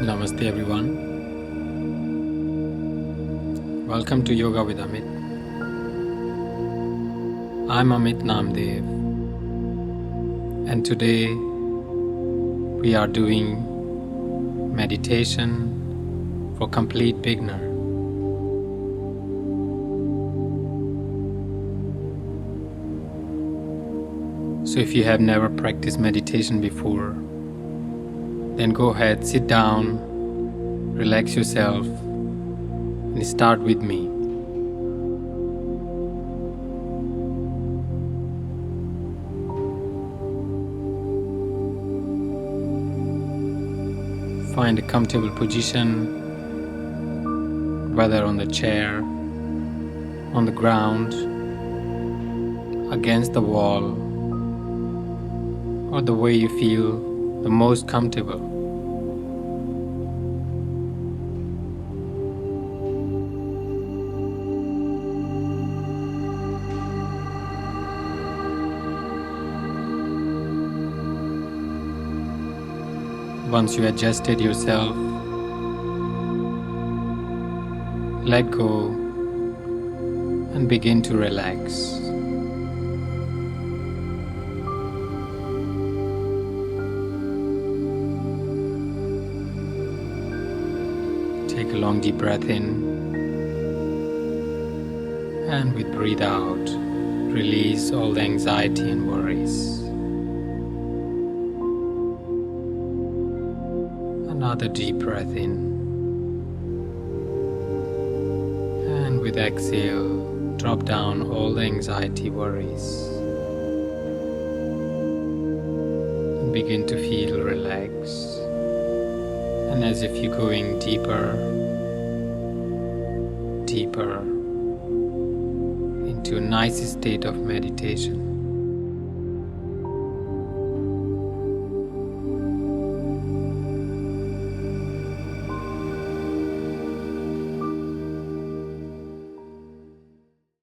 Namaste everyone. Welcome to Yoga with Amit. I'm Amit Namdev, and today we are doing meditation for complete beginner. So if you have never practiced meditation before, then go ahead, sit down, relax yourself, and start with me. Find a comfortable position, whether on the chair, on the ground, against the wall, or the way you feel the most comfortable. Once you adjusted yourself, let go and begin to relax. Take a long deep breath in, and with breathe out, release all the anxiety and worries. Another deep breath in, and with exhale, drop down all the anxiety, worries, and begin to feel relaxed. And as if you're going deeper into a nice state of meditation.